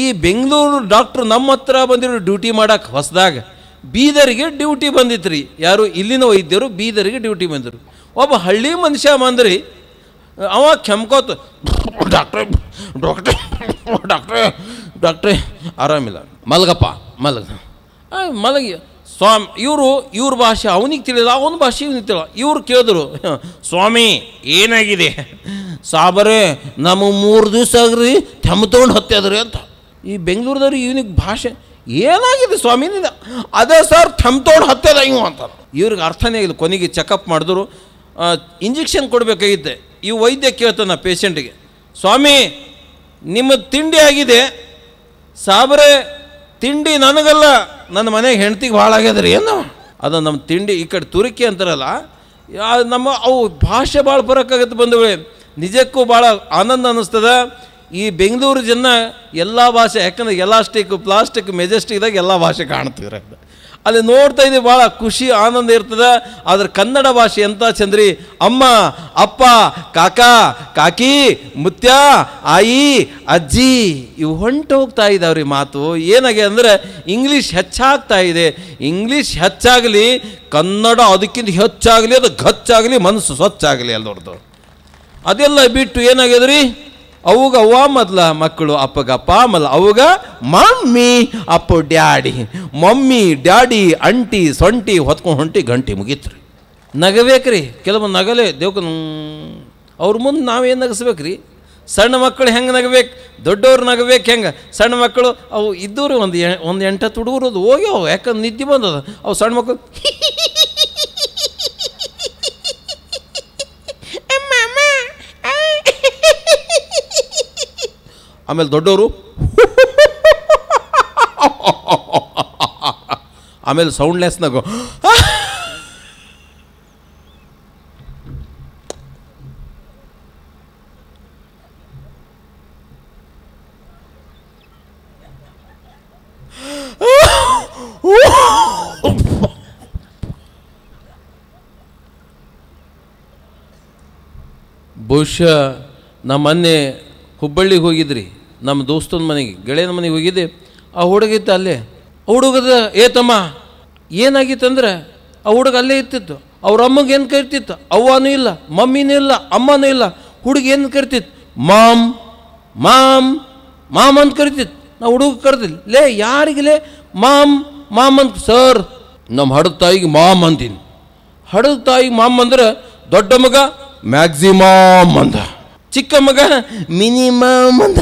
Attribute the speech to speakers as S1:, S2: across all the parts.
S1: ಈ ಬೆಂಗಳೂರು ಡಾಕ್ಟ್ರು ನಮ್ಮ ಹತ್ರ ಬಂದಿರೋ ಡ್ಯೂಟಿ ಮಾಡೋಕೆ ಹೊಸದಾಗ ಬೀದರಿಗೆ ಡ್ಯೂಟಿ ಬಂದಿತ್ತು ರೀ. ಯಾರು ಇಲ್ಲಿನ ವೈದ್ಯರು ಬೀದರಿಗೆ ಡ್ಯೂಟಿ ಬಂದರು. ಒಬ್ಬ ಹಳ್ಳಿ ಮನುಷ್ಯ ಬಂದ್ರಿ, ಅವ ಕೆಮ್ಕೋತ ಡಾಕ್ಟ್ರೇ ಡಾಕ್ಟ್ರೇ ಡಾಕ್ಟ್ರೇ ಡಾಕ್ಟ್ರೇ ಆರಾಮಿಲ್ಲ, ಮಲಗಪ್ಪ ಮಲಗಿ ಸ್ವಾಮಿ. ಇವ್ರ ಭಾಷೆ ಅವನಿಗೆ ತಿಳಿದ, ಅವನ ಭಾಷೆ ಇವನಿಗೆ ತಿಳಿದ. ಇವ್ರು ಕೇಳಿದ್ರು, ಸ್ವಾಮಿ ಏನಾಗಿದೆ? ಸಾಬರೇ ನಮ್ಮ 3 ದಿವಸ ಆಗ್ರಿ ತೆಮ್ಮ ತೊಗೊಂಡು ಹತ್ತದ್ರಿ ಅಂತ. ಈ ಬೆಂಗಳೂರದವ್ರಿಗೆ ಇವನಿಗೆ ಭಾಷೆ ಏನಾಗಿದೆ ಸ್ವಾಮಿ? ಅದೇ ಸರ್ ತೆಮ್ಮ ತೊಗೊಂಡು ಹತ್ತದ ಇವು ಅಂತ. ಇವ್ರಿಗೆ ಅರ್ಥನೇ ಆಗಿಲ್ಲ. ಕೊನೆಗೆ ಚೆಕಪ್ ಮಾಡಿದ್ರು, ಇಂಜೆಕ್ಷನ್ ಕೊಡಬೇಕಾಗಿದ್ದೆ. ಇವು ವೈದ್ಯ ಕೇಳ್ತಾನೆ ಪೇಷಂಟಿಗೆ, ಸ್ವಾಮಿ ನಿಮ್ಮ ತಿಂಡಿ ಆಗಿದೆ. ಸಾಬರೇ ತಿಂಡಿ ನನಗಲ್ಲ, ನನ್ನ ಮನೆಗೆ ಹೆಂಡ್ತಿಗೆ ಭಾಳ ಆಗ್ಯದ್ರಿ ಏನು. ಅದು ನಮ್ಮ ತಿಂಡಿ ಈ ಕಡೆ ತುರುಕಿ ಅಂತಾರಲ್ಲ, ನಮ್ಮ ಅವು ಭಾಷೆ ಭಾಳ ಬರೋಕ್ಕಾಗತ್ತೆ ಬಂದವೇ. ನಿಜಕ್ಕೂ ಭಾಳ ಆನಂದ ಅನ್ನಿಸ್ತದ. ಈ ಬೆಂಗಳೂರು ಜನ ಎಲ್ಲ ಭಾಷೆ, ಯಾಕಂದ್ರೆ ಎಲಾಸ್ಟಿಕ್ ಪ್ಲಾಸ್ಟಿಕ್ ಮೆಜೆಸ್ಟಿಕ್ದಾಗ ಎಲ್ಲ ಭಾಷೆ ಕಾಣ್ತೀರ. ಅಲ್ಲಿ ನೋಡ್ತಾ ಇದ್ದೀವಿ, ಭಾಳ ಖುಷಿ ಆನಂದ ಇರ್ತದೆ. ಆದ್ರೆ ಕನ್ನಡ ಭಾಷೆ ಎಂಥ ಚಂದ್ರಿ. ಅಮ್ಮ ಅಪ್ಪ ಕಾಕ ಕಾಕಿ ಮುತ್ಯ ಆಯಿ ಅಜ್ಜಿ ಇವು ಹೊಂಟು ಹೋಗ್ತಾ ಇದ್ದಾವ್ರಿ ಮಾತು. ಏನಾಗಿದೆ ಅಂದರೆ ಇಂಗ್ಲೀಷ್ ಹೆಚ್ಚಾಗ್ತಾ ಇದೆ. ಇಂಗ್ಲೀಷ್ ಹೆಚ್ಚಾಗಲಿ, ಕನ್ನಡ ಅದಕ್ಕಿಂತ ಹೆಚ್ಚಾಗಲಿ, ಅದು ಗಚ್ಚಾಗಲಿ, ಮನಸ್ಸು ಸ್ವಚ್ಛಾಗಲಿ ಅಲ್ಲದವ್ರದ್ದು. ಅದೆಲ್ಲ ಬಿಟ್ಟು ಏನಾಗ್ಯದ್ರಿ, ಅವಾಗ ಅವ್ವ ಮೊದಲ ಮಕ್ಕಳು, ಅಪ್ಪಗಪ್ಪ ಆಮೇಲೆ ಅವಾಗ ಮಮ್ಮಿ ಅಪ್ಪ ಡ್ಯಾಡಿ, ಮಮ್ಮಿ ಡ್ಯಾಡಿ ಅಂಟಿ ಸೊಂಟಿ ಹೊತ್ಕೊಂಡು ಹೊಂಟಿ ಗಂಟಿ ಮುಗೀತ್ರಿ. ನಗಬೇಕ್ರಿ, ಕೆಲವೊಂದು ನಗಲೇ ದೇವ್ಕ ಅವ್ರ ಮುಂದೆ ನಾವೇನು ನಗಿಸ್ಬೇಕ್ರಿ. ಸಣ್ಣ ಮಕ್ಕಳು ಹೆಂಗೆ ನಗಬೇಕು, ದೊಡ್ಡವ್ರು ನಗಬೇಕು ಹೆಂಗೆ. ಸಣ್ಣ ಮಕ್ಕಳು ಅವು ಇದ್ದವ್ರು ಒಂದು 8 ಹುಡುಗರು ಅದು ಹೋಗ್ಯಾವ, ಯಾಕಂದ್ರೆ ನಿದ್ದೆ ಬಂದದ. ಅವು ಸಣ್ಣ ಮಕ್ಕಳು ಆಮೇಲೆ ದೊಡ್ಡವರು ಆಮೇಲೆ ಸೌಂಡ್ಲೆಸ್ನಾಗು ಬಹುಶಃ ನಮ್ಮ ಮೊನ್ನೆ ಹುಬ್ಬಳ್ಳಿಗೆ ಹೋಗಿದ್ರಿ, ನಮ್ಮ ದೋಸ್ತನ ಮನೆಗೆ, ಗೆಳೆಯನ ಮನೆಗೆ ಹೋಗಿದ್ದೆ. ಆ ಹುಡುಗಿತ್ತು ಅಲ್ಲೇ. ಹುಡುಗದ ತಮ್ಮ ಏನಾಗಿತ್ತಂದ್ರೆ, ಆ ಹುಡುಗ ಅಲ್ಲೇ ಇರ್ತಿತ್ತು. ಅವ್ರ ಅಮ್ಮಗೆ ಏನು ಕರಿತಿತ್ತು, ಅವ್ವನೂ ಇಲ್ಲ, ಮಮ್ಮಿನೂ ಇಲ್ಲ, ಅಮ್ಮನೂ ಇಲ್ಲ. ಹುಡುಗ ಏನು ಕರಿತಿತ್ತು, ಮಾಮ್ ಮಾಮ್ ಮಾಮ್ ಅಂತ ಕರಿತಿತ್ತು. ನಾವು ಹುಡುಗ ಕರೆದಿಲ್ಲ, ಲೇ ಯಾರಿಗಲೇ ಮಾಮ್ ಮಾಮ್ ಅಂತ. ಸರ್ ನಮ್ಮ ಹಡದ ತಾಯಿಗೆ ಮಾಮ್ ಅಂತೀನಿ. ಹಡದ ತಾಯಿಗೆ ಮಾಮ್ ಅಂದ್ರೆ ದೊಡ್ಡ ಮಗ ಮ್ಯಾಕ್ಸಿಮಮ್ ಅಂದ, ಚಿಕ್ಕ ಮಗ ಮಿನಿಮಮ್ ಅಂದ.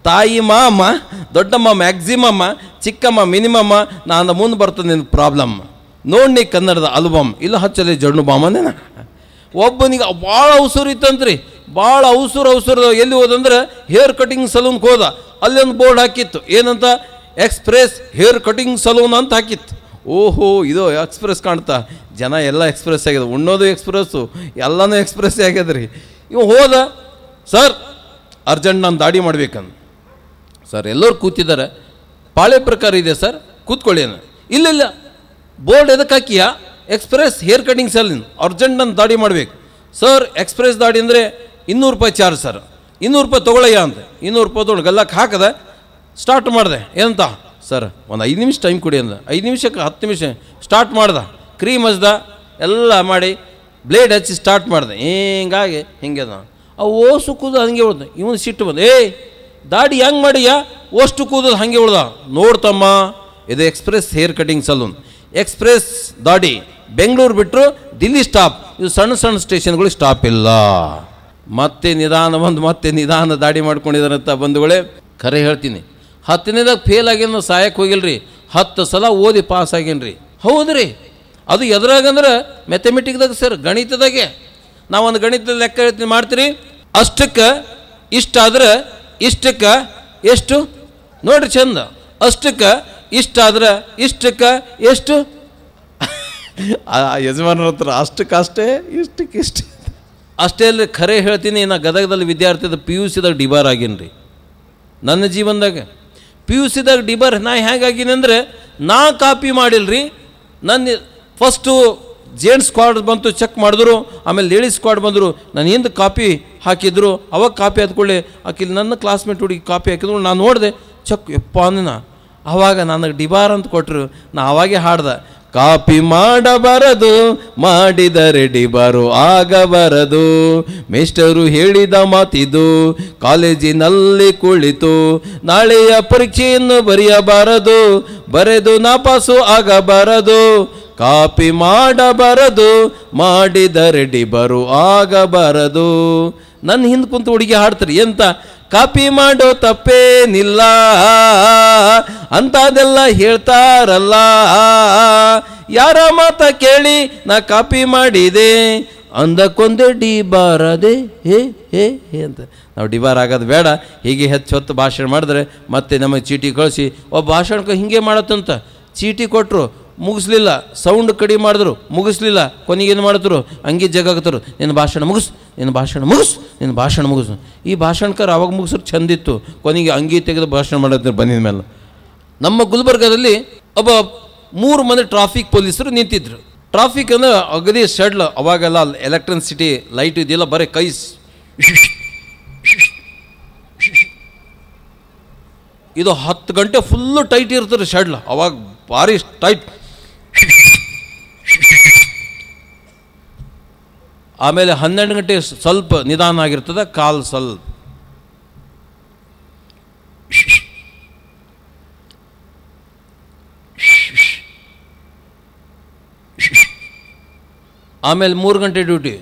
S1: ತಾಯಿ ಮಾಮ, ದೊಡ್ಡಮ್ಮ ಮ್ಯಾಕ್ಸಿಮಮ್ಮ, ಚಿಕ್ಕಮ್ಮ ಮಿನಿಮಮ್ಮ. ನಾನು ಮುಂದೆ ಬರ್ತದೆ ನಿನ್ನ ಪ್ರಾಬ್ಲಮ್ ನೋಡಿ. ಕನ್ನಡದ ಆಲ್ಬಮ್ ಇಲ್ಲ ಹಚ್ಚಲಿ ಜಣ್ಣು ಬಾಮನೇನ. ಒಬ್ಬನಿಗೆ ಭಾಳ ಅವಸರ ಇತ್ತಂತ್ರಿ, ಭಾಳ ಅವಸರ. ಎಲ್ಲಿ ಹೋದಂದ್ರೆ ಹೇರ್ ಕಟಿಂಗ್ ಸಲೂನ್ಗೆ ಹೋದ. ಅಲ್ಲೊಂದು ಬೋರ್ಡ್ ಹಾಕಿತ್ತು, ಏನಂತ, ಎಕ್ಸ್ಪ್ರೆಸ್ ಹೇರ್ ಕಟಿಂಗ್ ಸಲೂನ್ ಅಂತ ಹಾಕಿತ್ತು. ಓಹೋ ಇದು ಎಕ್ಸ್ಪ್ರೆಸ್ ಕಾಣ್ತಾ, ಜನ ಎಲ್ಲ ಎಕ್ಸ್ಪ್ರೆಸ್ ಆಗ್ಯದ, ಉಣ್ಣೋದು ಎಕ್ಸ್ಪ್ರೆಸ್ಸು, ಎಲ್ಲನೂ ಎಕ್ಸ್ಪ್ರೆಸ್ಸೇ ಆಗ್ಯದ್ರಿ. ಇವು ಹೋದ, ಸರ್ ಅರ್ಜೆಂಟ್ ನಾನು ದಾಡಿ ಮಾಡ್ಬೇಕಂದು. ಸರ್ ಎಲ್ಲರೂ ಕೂತಿದ್ದಾರೆ, ಪಾಳೆ ಪ್ರಕಾರ ಇದೆ ಸರ್, ಕೂತ್ಕೊಳ್ಳಿ ಅನ್ನ. ಇಲ್ಲ ಬೋರ್ಡ್ ಎದಕ್ಕೆ ಹಾಕಿಯಾ, express hair cutting salon, urgent ನಾನು ದಾಡಿ ಮಾಡ್ಬೇಕು. ಸರ್ ಎಕ್ಸ್ಪ್ರೆಸ್ ದಾಡಿ ಅಂದರೆ 200 ರೂಪಾಯಿ ಚಾರ್ಜ್ ಸರ್, 200 ರೂಪಾಯಿ ತೊಗೊಳಯ್ಯ ಅಂತ. 200 ರೂಪಾಯಿ ತೊಗೊಂಡು ಗಲ್ಲಕ್ಕೆ ಹಾಕದೆ ಸ್ಟಾರ್ಟ್ ಮಾಡಿದೆ. ಏನಂತ, ಸರ್ ಒಂದು 5 ನಿಮಿಷ ಟೈಮ್ ಕೊಡಿ ಅಂದ. 5 ನಿಮಿಷಕ್ಕೆ 10 ನಿಮಿಷ ಸ್ಟಾರ್ಟ್ ಮಾಡ್ದೆ. ಕ್ರೀಮ್ ಹಚ್ದ, ಎಲ್ಲ ಮಾಡಿ ಬ್ಲೇಡ್ ಹಚ್ಚಿ ಸ್ಟಾರ್ಟ್ ಮಾಡಿದೆ. ಹಿಂಗಾಗಿ ಹಿಂಗೆ ಅದ. ಅವು ಓಸು ಕೂದಲು ಹಂಗೆ ಉಳ್ದ. ಇವನು ಸಿಟ್ಟು ಬಂದು, ದಾಡಿ ಹೆಂಗೆ ಮಾಡಿಯ, ಓಷ್ಟು ಕೂದಲು ಹಾಗೆ ಉಳ್ದ. ನೋಡ್ತಮ್ಮ, ಇದು express hair cutting salon, express ದಾಡಿ. ಬೆಂಗಳೂರು ಬಿಟ್ಟರು ದಿಲ್ಲಿ ಸ್ಟಾಪ್, ಇದು ಸಣ್ಣ ಸಣ್ಣ ಸ್ಟೇಷನ್ಗಳು ಸ್ಟಾಪ್ ಇಲ್ಲ. ಮತ್ತೆ ನಿಧಾನ ಬಂದು ಮತ್ತೆ ನಿಧಾನ ದಾಡಿ ಮಾಡ್ಕೊಂಡಿದ್ದಾರಂತ ಬಂಧುಗಳೇ. ಖರೆ ಹೇಳ್ತೀನಿ, 10ನೇದಾಗ ಫೇಲ್ ಆಗ್ಯಾನ, ಸಾಯಕ್ಕೆ ಹೋಗಿಲ್ರಿ. 10 ಸಲ ಓದಿ ಪಾಸ್ ಆಗೇನ್ರಿ. ಹೌದ್ರಿ, ಅದು ಎದ್ರಾಗಂದ್ರೆ ಮ್ಯಾಥಮೆಟಿಕ್ದಾಗ ಸರ್, ಗಣಿತದಾಗೆ. ನಾವೊಂದು ಗಣಿತದ ಲೆಕ್ಕ ಹೇಳ್ತೀನಿ, ಮಾಡ್ತೀರಿ. ಅಷ್ಟಕ್ಕೆ ಇಷ್ಟಾದ್ರೆ ಇಷ್ಟಕ್ಕೆ ಎಷ್ಟು ನೋಡ್ರಿ ಚಂದ. ಅಷ್ಟಕ್ಕೆ ಇಷ್ಟಾದ್ರೆ ಇಷ್ಟಕ್ಕೆ ಎಷ್ಟು. ಯಜಮಾನರ ಹತ್ರ ಅಷ್ಟಕ್ಕಷ್ಟೇ, ಇಷ್ಟಕ್ಕೆ ಇಷ್ಟು ಅಷ್ಟೇ ಅಲ್ಲರಿ. ಖರೆ ಹೇಳ್ತೀನಿ, ನಾ ಗದಗದಲ್ಲಿ ವಿದ್ಯಾರ್ಥಿದ PUCದಾಗ ಡಿಬಾರ್ ಆಗೀನಿ. ನನ್ನ ಜೀವನದಾಗ PUCದಾಗ ಡಿಬಾರ್ ನಾ ಹೇಗಾಗಿನಿ ಅಂದರೆ, ನಾ ಕಾಪಿ ಮಾಡಿಲ್ರಿ. ನನ್ನ ಫಸ್ಟು ಜೇಂಟ್ಸ್ ಸ್ಕ್ವಾಡ್ ಬಂತು, ಚೆಕ್ ಮಾಡಿದ್ರು. ಆಮೇಲೆ ಲೇಡೀಸ್ ಸ್ಕ್ವಾಡ್ ಬಂದರು, ನಾನು ಹಿಂದೆ ಕಾಪಿ ಹಾಕಿದ್ರು. ಅವಾಗ ಕಾಪಿ ಹಾದ್ಕೊಳ್ಳಿ ಆಕಿಲ್ಲಿ ನನ್ನ ಕ್ಲಾಸ್ಮೇಟ್ ಹುಡುಗಿ ಕಾಪಿ ಹಾಕಿದ್ರು. ನಾನು ನೋಡಿದೆ, ಚೆಕ್ ಯಪ್ಪ ಅಂದಿನ. ಆವಾಗ ನನಗೆ ಡಿಬಾರ್ ಅಂತ ಕೊಟ್ಟರು. ನಾ ಅವಾಗೆ ಹಾಡ್ದೆ, ಕಾಪಿ ಮಾಡಬಾರದು, ಮಾಡಿದರೆ ಡಿಬಾರು ಆಗಬಾರದು. ಮೇಸ್ಟರು ಹೇಳಿದ ಮಾತಿದು, ಕಾಲೇಜಿನಲ್ಲಿ ಕುಳಿತು ನಾಳೆಯ ಪರೀಕ್ಷೆಯನ್ನು ಬರೆಯಬಾರದು, ಬರೆದು ನಾಪಾಸು ಆಗಬಾರದು. ಕಾಪಿ ಮಾಡಬಾರದು, ಮಾಡಿದರೆ ಡಿಬಾರು ಆಗಬಾರದು. ನನ್ನ ಹಿಂದೆ ಕುಂತು ಹುಡುಗಿ ಹಾಡ್ತಾರೆ ಎಂತ, ಕಾಪಿ ಮಾಡೋ ತಪ್ಪೇನಿಲ್ಲ ಅಂತದೆಲ್ಲ ಹೇಳ್ತಾರಲ್ಲ, ಯಾರ ಮಾತ ಕೇಳಿ ನಾ ಕಾಪಿ ಮಾಡಿದೆ, ಅಂದಕ್ಕೊಂದೇ ಡಿಬಾರದೆ ಹೇ ಹೇ ಹೇ ಅಂತ. ನಾವು ಡಿಬಾರ್ ಆಗೋದು ಬೇಡ. ಹೀಗೆ ಹೆಚ್ಚು ಹೊತ್ತು ಭಾಷಣ ಮಾಡಿದ್ರೆ ಮತ್ತೆ ನಮಗೆ ಚೀಟಿ ಕಳಿಸಿ, ಒಬ್ಬ ಭಾಷಣಕ್ಕೆ ಹಿಂಗೆ ಮಾಡತ್ತಂತ ಚೀಟಿ ಕೊಟ್ಟರು, ಮುಗಿಸ್ಲಿಲ್ಲ. ಸೌಂಡ್ ಕಡಿಮೆ ಮಾಡಿದ್ರು, ಮುಗಿಸ್ಲಿಲ್ಲ. ಕೊನೆಗೇನು ಮಾಡಿದ್ರು, ಅಂಗಿ ಜಗಾಗ್ತರು, ನಿನ್ನ ಭಾಷಣ ಮುಗಿಸ್, ನಿನ್ನ ಭಾಷಣ ಮುಗಿಸ್, ನಿನ್ನ ಭಾಷಣ ಮುಗಿಸು. ಈ ಭಾಷಣಕಾರ ಅವಾಗ ಮುಗಿಸ್ರು ಚಂದಿತ್ತು. ಕೊನೆಗೆ ಅಂಗಿ ತೆಗೆದು ಭಾಷಣ ಮಾಡೋದ್ರ ಬಂದಿದ ಮೇಲೆ ನಮ್ಮ ಗುಲ್ಬರ್ಗದಲ್ಲಿ ಒಬ್ಬ 3 ಮಂದಿ ಟ್ರಾಫಿಕ್ ಪೊಲೀಸರು ನಿಂತಿದ್ರು. ಟ್ರಾಫಿಕ್ ಅಂದರೆ ಅಗದಿ ಶೆಡ್ಲ್, ಅವಾಗೆಲ್ಲ ಎಲೆಕ್ಟ್ರಿಸಿಟಿ ಲೈಟ್ ಇದೆಯಲ್ಲ, ಬರೀ ಕೈಸ್ ಇದು 10 ಗಂಟೆ ಫುಲ್ಲು ಟೈಟ್ ಇರ್ತಾರೆ ಶೆಡ್ಲ್, ಅವಾಗ ಭಾರಿ ಟೈಟ್. ಆಮೇಲೆ 12 ಗಂಟೆ ಸ್ವಲ್ಪ ನಿಧಾನ ಆಗಿರ್ತದೆ, ಕಾಲು ಸ್ವಲ್ಪ. ಆಮೇಲೆ 3 ಗಂಟೆ ಡ್ಯೂಟಿ.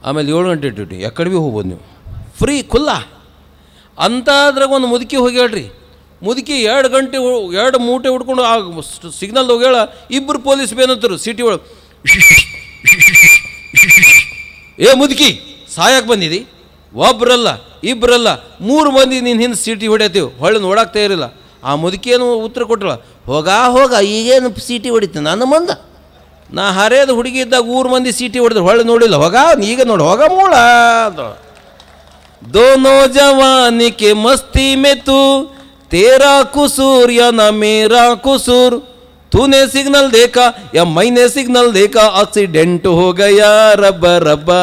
S1: ಆಮೇಲೆ 7 ಗಂಟೆ ಡ್ಯೂಟಿ. ಎಕ್ಕಡೆ ಭೀ ಹೋಗ್ಬೋದು ನೀವು, ಫ್ರೀ ಖುಲ್ಲ ಅಂತಾದ್ರಾಗ ಒಂದು ಮುದುಕಿ ಹೋಗ್ಯಾಳ್ರಿ. ಮುದುಕಿ 2 ಗಂಟೆ 2 ಮೂಟೆ ಹುಡ್ಕೊಂಡು ಆ ಸಿಗ್ನಲ್ ಹೋಗ್ಯಾಳ. 2 ಪೊಲೀಸ್ ಬೇನಂತರು ಸಿಟಿ ಒಳಗೆ, ಏ ಮುದುಕಿ ಸಾಯಕ್ಕೆ ಬಂದಿದಿ, ಒಬ್ರಲ್ಲ ಇಬ್ಬರಲ್ಲ 3 ಮಂದಿ ನೀನು ಹಿಂದೆ ಸೀಟಿ ಹೊಡ್ಯತೀವಿ, ಹೊಳ್ಳಿ ನೋಡಕ್ಕೆ ತಯಾರಿಲ್ಲ. ಆ ಮುದುಕಿಯೇನು ಉತ್ತರ ಕೊಟ್ಟಳ, ಹೋಗ ಈಗೇನು ಸೀಟಿ ಹೊಡಿತೀನಿ ನನ್ನ ಮುಂದೆ, ನಾ ಹರಿಯದ ಹುಡುಗಿ ಇದ್ದಾಗ 3 ಮಂದಿ ಸೀಟಿ ಹೊಡೆದ್ರು, ಹೊಳ್ಳಿ ನೋಡಿಲ್ಲ, ಈಗ ನೋಡಿ ಹೋಗ ಮೂಳ. दोनों जवानी के मस्ती में तू, तेरा कुसूर या ना मेरा कुसूर, तूने सिग्नल देखा या मैंने सिग्नल देखा, एक्सीडेंट हो गया रब्बा रब्बा.